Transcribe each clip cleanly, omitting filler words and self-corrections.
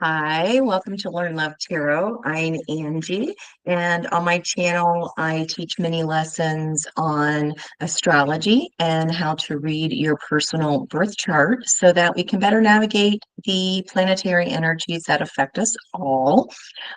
Hi, welcome to Learn Love Tarot. I'm Angie, and on my channel, I teach many lessons on astrology and how to read your personal birth chart so that we can better navigate the planetary energies that affect us all.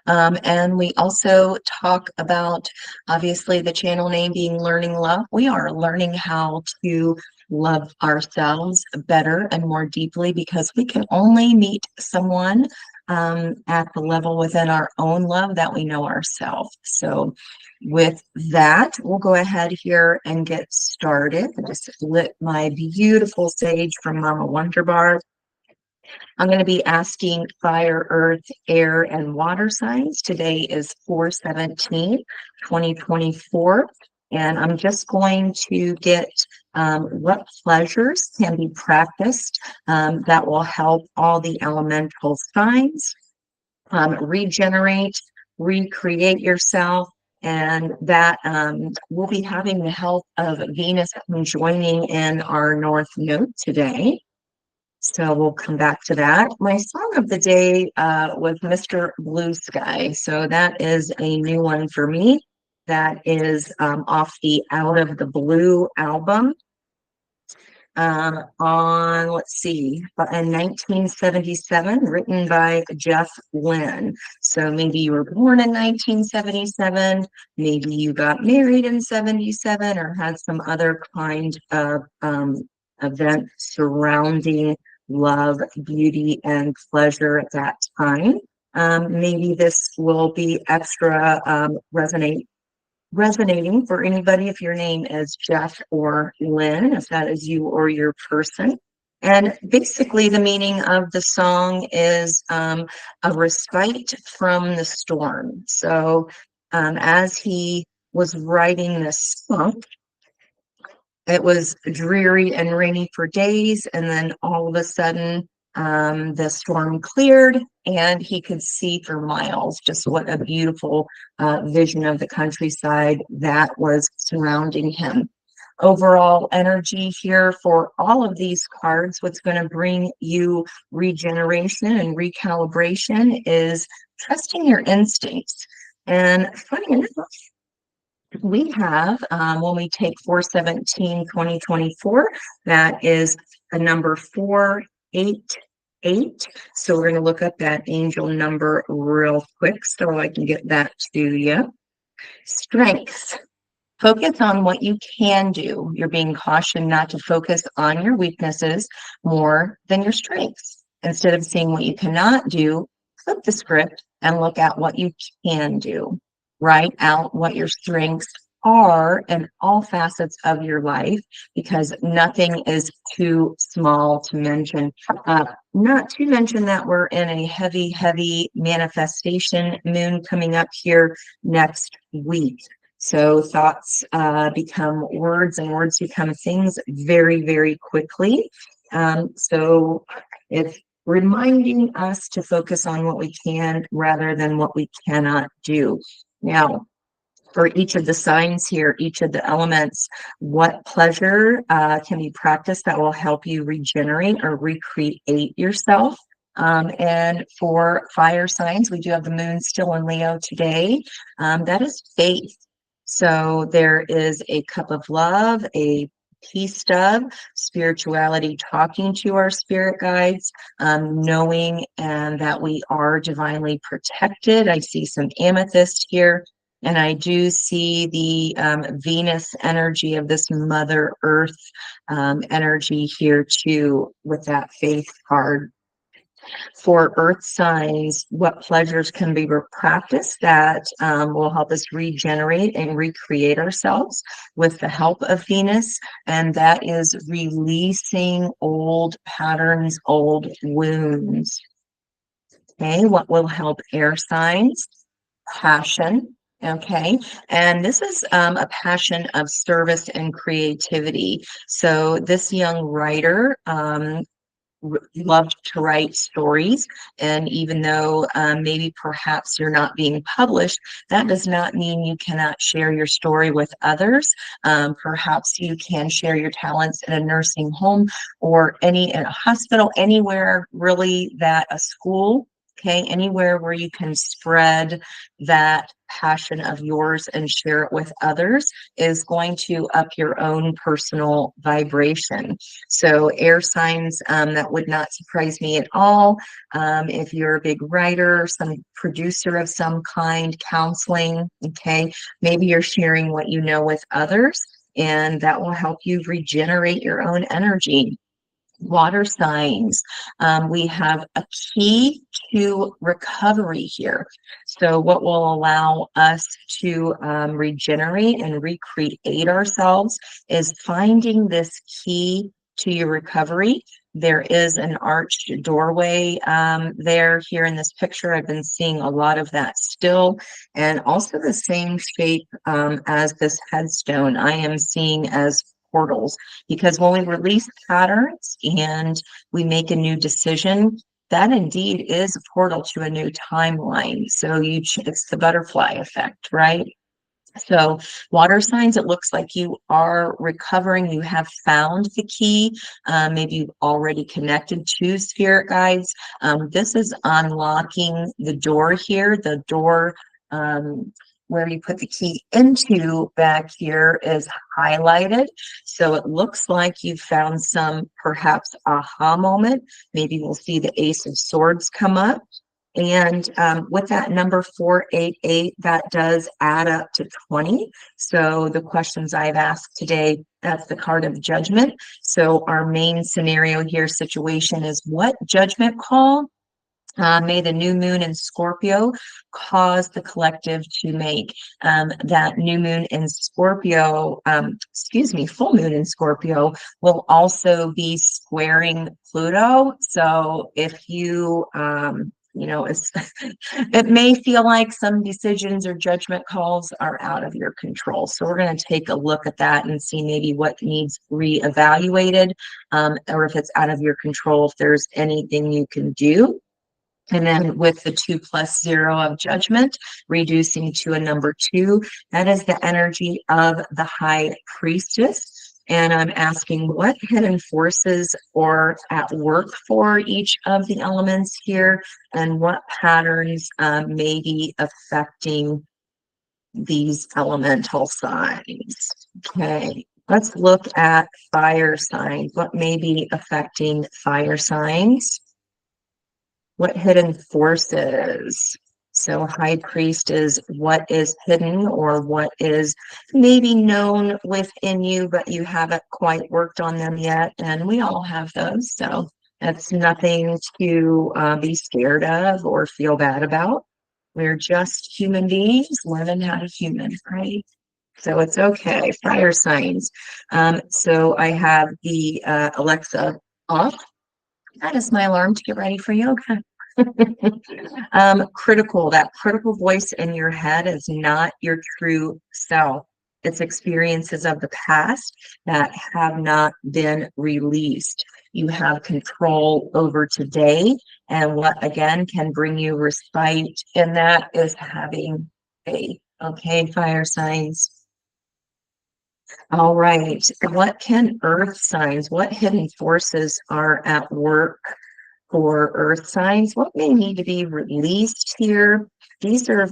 And we also talk about, obviously, the channel name being Learning Love. We are learning how to love ourselves better and more deeply because we can only meet someone at the level within our own love that we know ourselves. So with that, we'll go ahead here and get started. I just lit my beautiful sage from Mama Wonder Bar. I'm going to be asking fire, earth, air, and water signs. Today is 4/17/2024. And I'm just going to get what pleasures can be practiced that will help all the elemental signs regenerate, recreate yourself. And that we'll be having the help of Venus joining in our North Node today. So we'll come back to that. My song of the day was Mr. Blue Sky. So that is a new one for me. That is off the Out of the Blue album on, let's see, in 1977, written by Jeff Lynn. So maybe you were born in 1977, maybe you got married in 77 or had some other kind of event surrounding love, beauty, and pleasure at that time. Maybe this will be extra resonating for anybody if your name is Jeff or Lynn, if that is you or your person. And basically, the meaning of the song is a respite from the storm. So, as he was writing this song, it was dreary and rainy for days, and then all of a sudden, the storm cleared, and he could see for miles. Just what a beautiful vision of the countryside that was surrounding him. Overall energy here for all of these cards, what's going to bring you regeneration and recalibration is trusting your instincts. And funny enough, we have, when we take 4/17/2024, that is a number 488. So we're going to look up that angel number real quick so I can get that to you. Strengths. Focus on what you can do. You're being cautioned not to focus on your weaknesses more than your strengths. Instead of seeing what you cannot do, flip the script and look at what you can do. Write out what your strengths are in all facets of your life because nothing is too small to mention. Not to mention that we're in a heavy manifestation moon coming up here next week. So thoughts become words and words become things very quickly. So it's reminding us to focus on what we can rather than what we cannot do. Now, for each of the signs here, each of the elements, what pleasure can be practiced that will help you regenerate or recreate yourself. And for fire signs, we do have the moon still in Leo today. That is faith. So there is a cup of love, a peace stub, spirituality talking to our spirit guides, knowing that we are divinely protected. I see some amethyst here. And I do see the Venus energy of this Mother Earth energy here too with that faith card. For earth signs, what pleasures can be practiced that will help us regenerate and recreate ourselves with the help of Venus? And that is releasing old patterns, old wounds. Okay, what will help air signs? Passion. Okay, and this is a passion of service and creativity. So this young writer loved to write stories, and even though maybe perhaps you're not being published, that does not mean you cannot share your story with others. Perhaps you can share your talents in a nursing home or in a hospital, anywhere really that a school Okay, anywhere where you can spread that passion of yours and share it with others is going to up your own personal vibration. So air signs, that would not surprise me at all. If you're a big writer, some producer of some kind, counseling, okay, maybe you're sharing what you know with others, and that will help you regenerate your own energy. Water signs. We have a key to recovery here. So, what will allow us to regenerate and recreate ourselves is finding this key to your recovery. There is an arched doorway there here in this picture. I've been seeing a lot of that still, and also the same shape as this headstone I am seeing as portals, because when we release patterns and we make a new decision, that indeed is a portal to a new timeline. So it's the butterfly effect, right? So water signs, it looks like you are recovering. You have found the key. Maybe you've already connected to spirit guides. This is unlocking the door here. The door where you put the key into back here is highlighted. So it looks like you've found some perhaps aha moment. Maybe we'll see the Ace of Swords come up. And with that number 488, that does add up to 20. So the questions I've asked today, that's the card of judgment. So our main scenario here, situation is, what judgment call may the new moon in Scorpio cause the collective to make? That new moon in Scorpio, full moon in Scorpio will also be squaring Pluto. So if you, it may feel like some decisions or judgment calls are out of your control. So we're going to take a look at that and see maybe what needs reevaluated, or if it's out of your control, if there's anything you can do. And then with the 2+0 of judgment, reducing to a number 2, that is the energy of the High Priestess. And I'm asking, what hidden forces are at work for each of the elements here, and what patterns may be affecting these elemental signs? Okay, let's look at fire signs. What may be affecting fire signs? What hidden forces? So High Priest is what is hidden, or what is maybe known within you, but you haven't quite worked on them yet. And we all have those. So that's nothing to be scared of or feel bad about. We're just human beings learning how to human, right? So it's okay. Fire signs. So I have the Alexa off. That is my alarm to get ready for yoga. That critical voice in your head is not your true self. It's experiences of the past that have not been released. You have control over today, and what again can bring you respite, and that is having faith. Okay, fire signs. All right. What can earth signs, what hidden forces are at work for earth signs? What may need to be released here? These are,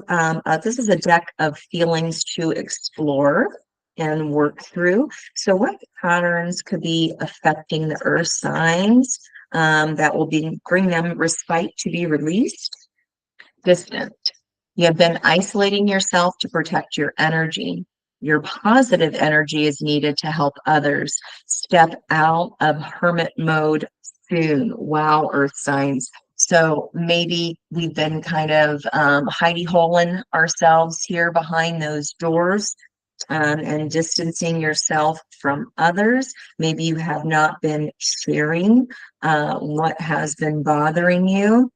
this is a deck of feelings to explore and work through. So what patterns could be affecting the earth signs that will bring them respite to be released? Distant. You have been isolating yourself to protect your energy. Your positive energy is needed to help others. Step out of hermit mode soon. Wow, earth signs. So maybe we've been kind of hidey-holing ourselves here behind those doors, and distancing yourself from others. Maybe you have not been sharing what has been bothering you,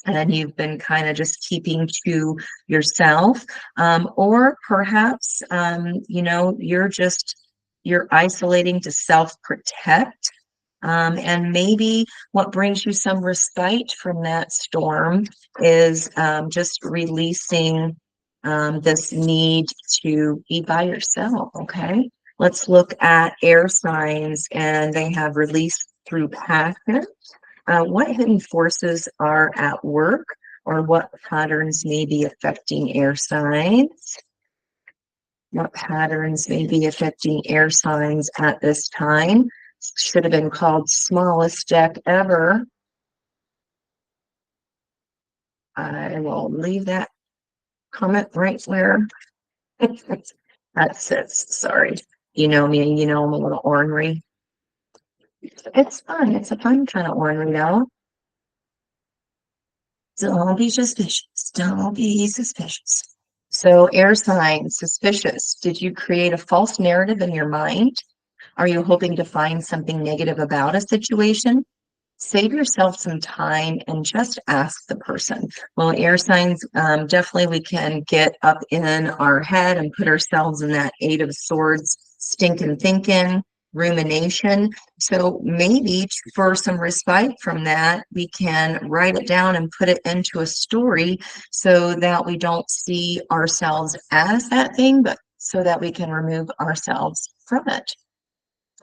and you've been kind of just keeping to yourself, or perhaps you're isolating to self-protect, and maybe what brings you some respite from that storm is just releasing this need to be by yourself. Okay, let's look at air signs, and they have released through passion. What hidden forces are at work or what patterns may be affecting air signs? What patterns may be affecting air signs at this time? Should have been called smallest deck ever. I will leave that comment right where that sits. Sorry. You know me, you know I'm a little ornery. It's fun. It's a fun kind of ornery though. Don't be suspicious. Don't be suspicious. So air signs, suspicious. Did you create a false narrative in your mind? Are you hoping to find something negative about a situation? Save yourself some time and just ask the person. Well, air signs, definitely we can get up in our head and put ourselves in that Eight of Swords, stinking thinking, rumination. So maybe for some respite from that, we can write it down and put it into a story so that we don't see ourselves as that thing, but so that we can remove ourselves from it.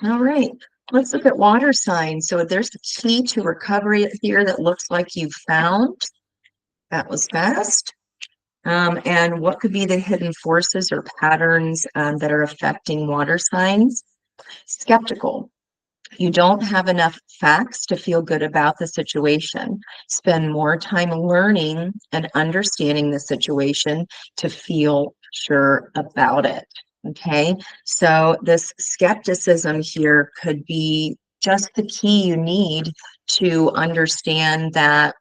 All right, let's look at water signs. So there's the key to recovery here that looks like you found. That was fast. And what could be the hidden forces or patterns that are affecting water signs? Skeptical. You don't have enough facts to feel good about the situation. Spend more time learning and understanding the situation to feel sure about it. Okay, so this skepticism here could be just the key you need to understand that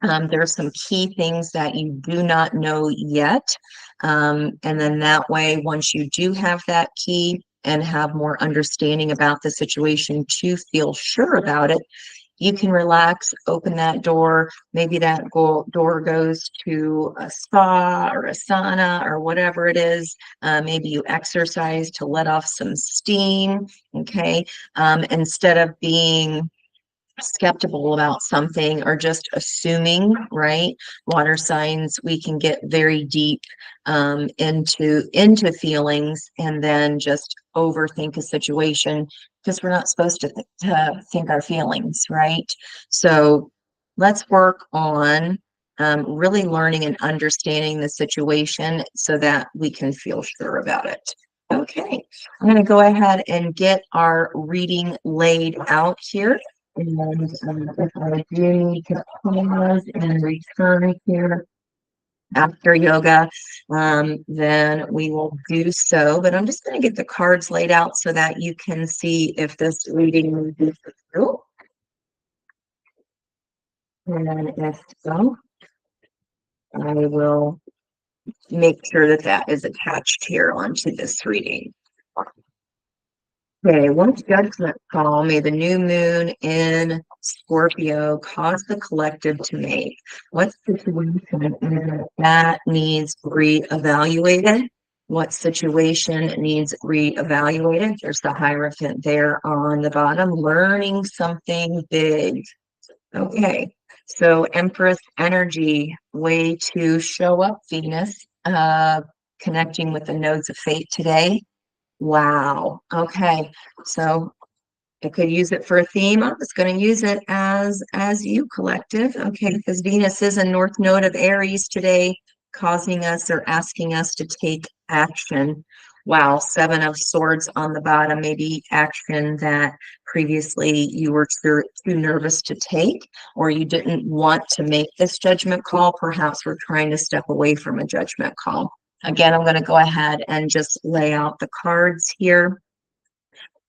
there are some key things that you do not know yet. And then that way, once you do have that key and have more understanding about the situation to feel sure about it, you can relax, open that door. Maybe that door goes to a spa or a sauna or whatever it is. Maybe you exercise to let off some steam, okay? Instead of being skeptical about something or just assuming, right? Water signs, we can get very deep into feelings and then just overthink a situation because we're not supposed to think our feelings, right? So let's work on really learning and understanding the situation so that we can feel sure about it. Okay, I'm going to go ahead and get our reading laid out here. And if I do need to pause and return here after yoga, then we will do so. But I'm just going to get the cards laid out so that you can see if this reading will be for you. And if so, I will make sure that that is attached here onto this reading. Okay, what judgment call may the new moon in Scorpio cause the collective to make? What situation that needs reevaluated? What situation needs reevaluated? There's the Hierophant there on the bottom, learning something big. Okay, so Empress energy, way to show up, Venus, connecting with the nodes of fate today. Wow. Okay. So I could use it for a theme. I was going to use it as you collective. Okay, because Venus is a north node of Aries today, causing us or asking us to take action. Wow, Seven of Swords on the bottom, maybe action that previously you were too nervous to take, or you didn't want to make this judgment call. Perhaps we're trying to step away from a judgment call. Again, I'm going to go ahead and just lay out the cards here.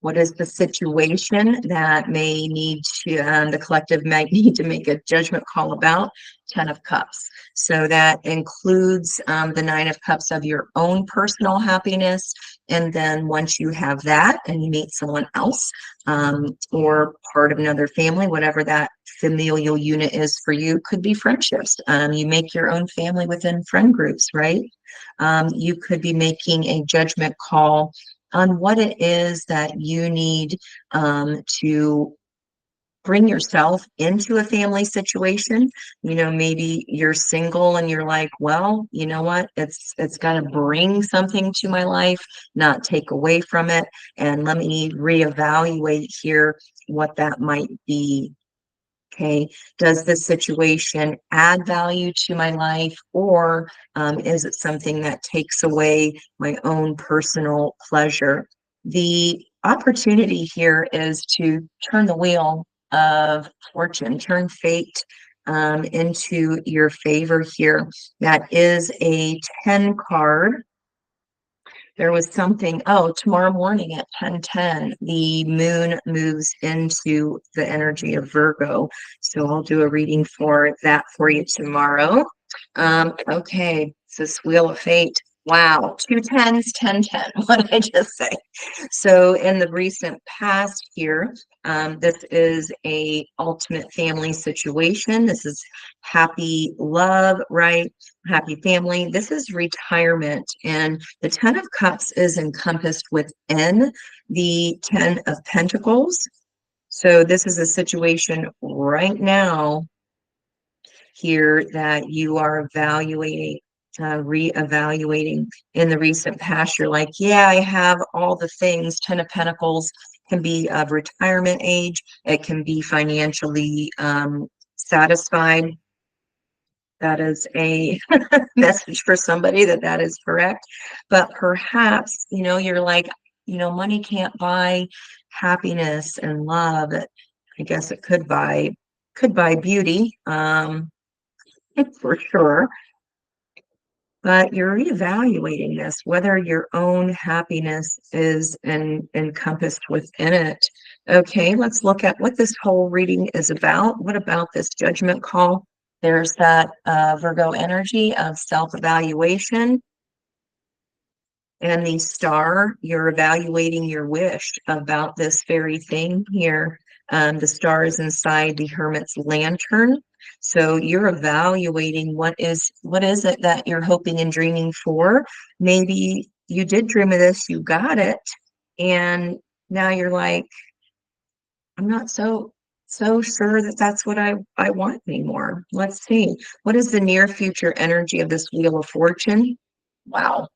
What is the situation that may need to, the collective might need to make a judgment call about? 10 of Cups. So that includes the 9 of Cups of your own personal happiness. And then once you have that and you meet someone else or part of another family, whatever that familial unit is for you, could be friendships. You make your own family within friend groups, right? You could be making a judgment call on what it is that you need to bring yourself into a family situation. You know, maybe you're single and you're like, well, you know what, it's got to bring something to my life, not take away from it. And let me reevaluate here what that might be. Okay, does this situation add value to my life, or is it something that takes away my own personal pleasure? The opportunity here is to turn the wheel of fortune, turn fate into your favor here. That is a 10 card. There was something, oh, tomorrow morning at 10:10, the moon moves into the energy of Virgo. So I'll do a reading for that for you tomorrow. Okay, so this Wheel of Fate. Wow, 2 10s, 10:10. What did I just say? So in the recent past here, this is a ultimate family situation. This is happy love, right? Happy family. This is retirement. And the 10 of Cups is encompassed within the 10 of Pentacles. So this is a situation right now here that you are evaluating, reevaluating. In the recent past. You're like, yeah, I have all the things. 10 of Pentacles can be of retirement age. It can be financially satisfied. That is a message for somebody that is correct. But perhaps, you're like, money can't buy happiness and love. I guess it could buy beauty, for sure. But you're reevaluating this, whether your own happiness is encompassed within it. Okay, let's look at what this whole reading is about. What about this judgment call? There's that Virgo energy of self-evaluation. And the star, you're evaluating your wish about this very thing here. The star is inside the Hermit's lantern. So you're evaluating what is it that you're hoping and dreaming for. Maybe you did dream of this, you got it, and now you're like, I'm not so sure that that's what I want anymore. Let's see. What is the near future energy of this Wheel of Fortune? Wow,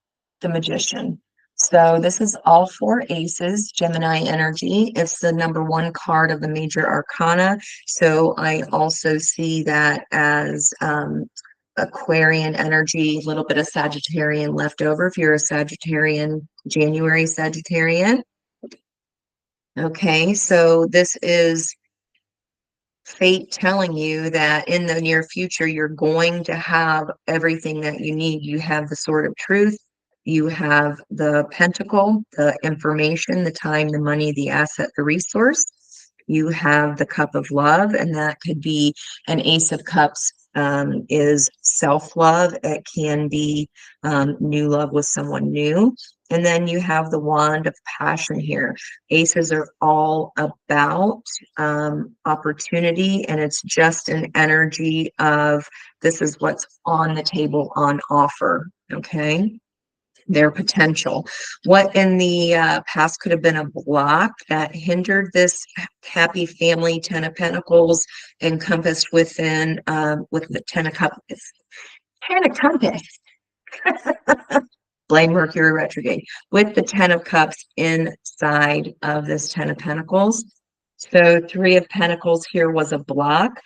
the Magician. So this is all four aces, Gemini energy. It's the number one card of the major arcana. So I also see that as Aquarian energy, a little bit of Sagittarian left over if you're a Sagittarian, January Sagittarian. Okay, so this is fate telling you that in the near future, you're going to have everything that you need. You have the Sword of Truth, you have the Pentacle, the information, the time, the money, the asset, the resource. You have the Cup of Love, and that could be an Ace of Cups, is self-love. It can be new love with someone new. And then you have the Wand of Passion here. Aces are all about opportunity, and it's just an energy of this is what's on the table on offer. Okay, their potential. What in the past could have been a block that hindered this happy family, 10 of Pentacles, encompassed within with the 10 of Cups. 10 of Cups. Blame Mercury retrograde with the 10 of Cups inside of this 10 of Pentacles. So 3 of Pentacles here was a block.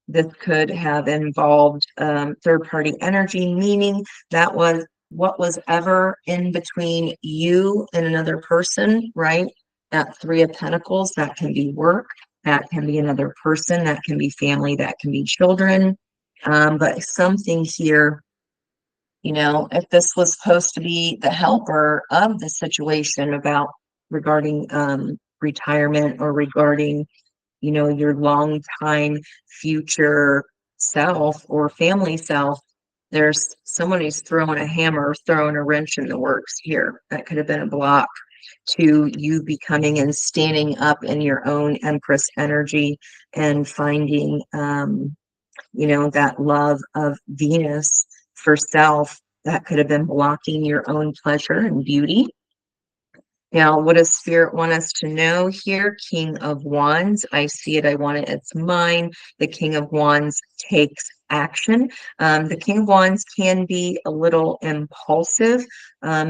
This could have involved third-party energy, meaning that was what was ever in between you and another person, right? That 3 of Pentacles, that can be work, that can be another person, that can be family, that can be children. But something here, if this was supposed to be the helper of the situation about regarding retirement or regarding, your long time future self or family self, there's someone who's throwing a hammer, throwing a wrench in the works here. That could have been a block to you becoming and standing up in your own Empress energy and finding, that love of Venus for self that could have been blocking your own pleasure and beauty. Now, what does Spirit want us to know here? King of Wands. I see it. I want it. It's mine. The King of Wands takes action. The King of Wands can be a little impulsive.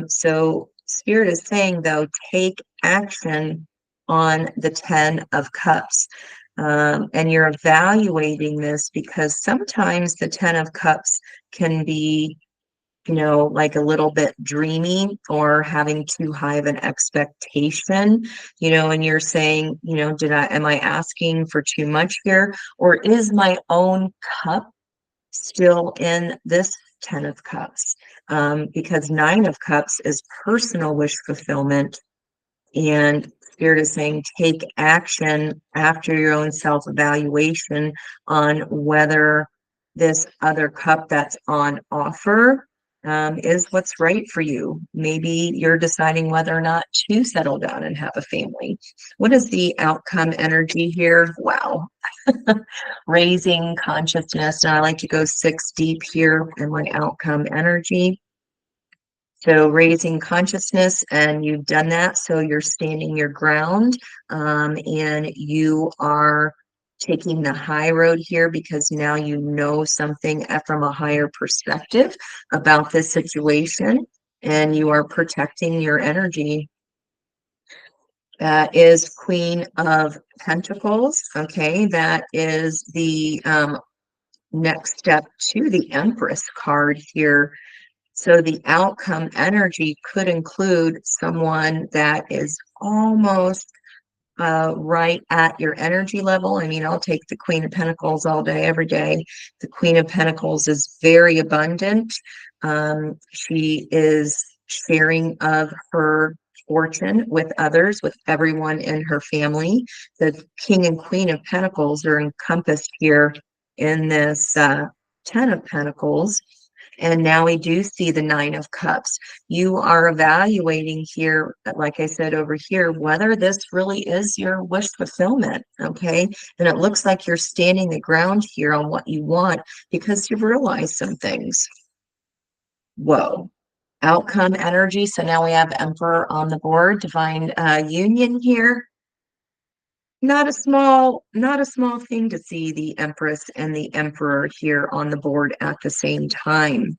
So Spirit is saying, though, take action on the 10 of Cups. And you're evaluating this because sometimes the Ten of Cups can be, you know, like a little bit dreamy or having too high of an expectation, you know, and you're saying, you know, am I asking for too much here? Or is my own cup still in this Ten of Cups? Because Nine of Cups is personal wish fulfillment, and Spirit is saying take action after your own self-evaluation on whether this other cup that's on offer is what's right for you. Maybe you're deciding whether or not to settle down and have a family. What is the outcome energy here? Wow. Raising consciousness. And I like to go 6 deep here in my outcome energy. So raising consciousness, and you've done that. So you're standing your ground, and you are taking the high road here because now you know something from a higher perspective about this situation, and you are protecting your energy. That is Queen of Pentacles. Okay, that is the next step to the Empress card here. So the outcome energy could include someone that is almost right at your energy level. I mean, I'll take the Queen of Pentacles all day, every day. The Queen of Pentacles is very abundant. She is sharing of her fortune with others, with everyone in her family. The King and Queen of Pentacles are encompassed here in this Ten of Pentacles. And now we do see the Nine of Cups. You are evaluating here, like I said over here, whether this really is your wish fulfillment, okay? And it looks like you're standing the ground here on what you want because you've realized some things. Whoa. Outcome energy. So now we have Emperor on the board, divine union here. Not a small thing to see the Empress and the Emperor here on the board at the same time.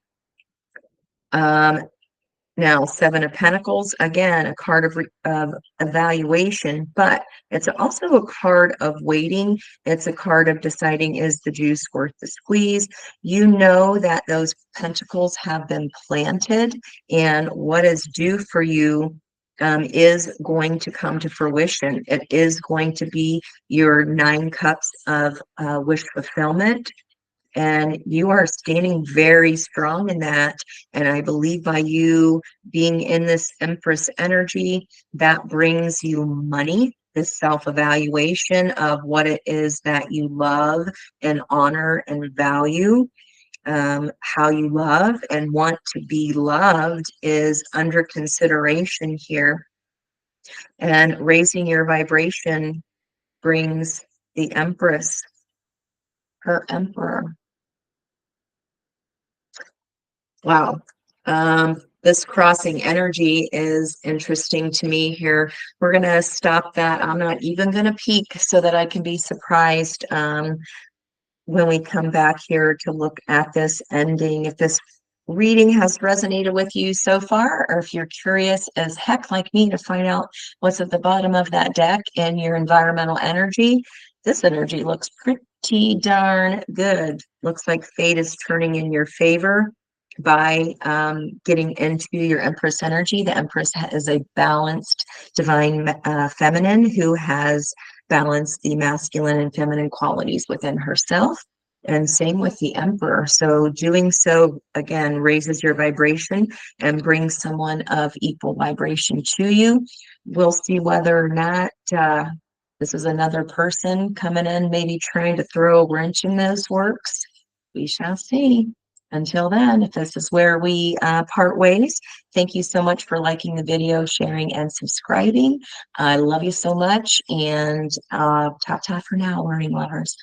Now, Seven of Pentacles, again, a card of evaluation, but it's also a card of waiting. It's a card of deciding, is the juice worth the squeeze? You know that those pentacles have been planted, and what is due for you is going to come to fruition. It is going to be your 9 cups of wish fulfillment. And you are standing very strong in that. And I believe by you being in this Empress energy, that brings you money, this self-evaluation of what it is that you love and honor and value. How you love and want to be loved is under consideration here. And raising your vibration brings the Empress, her Emperor. Wow. This crossing energy is interesting to me here. We're going to stop that. I'm not even going to peek so that I can be surprised when we come back here to look at this ending. If this reading has resonated with you so far, or if you're curious as heck like me to find out what's at the bottom of that deck in your environmental energy, this energy looks pretty darn good. Looks like fate is turning in your favor by getting into your Empress energy. The Empress is a balanced divine feminine who has balanced the masculine and feminine qualities within herself. And same with the Emperor. So doing so, again, raises your vibration and brings someone of equal vibration to you. We'll see whether or not this is another person coming in, maybe trying to throw a wrench in those works. We shall see. Until then, if this is where we part ways, thank you so much for liking the video, sharing, and subscribing. I love you so much, and ta-ta for now, learning lovers.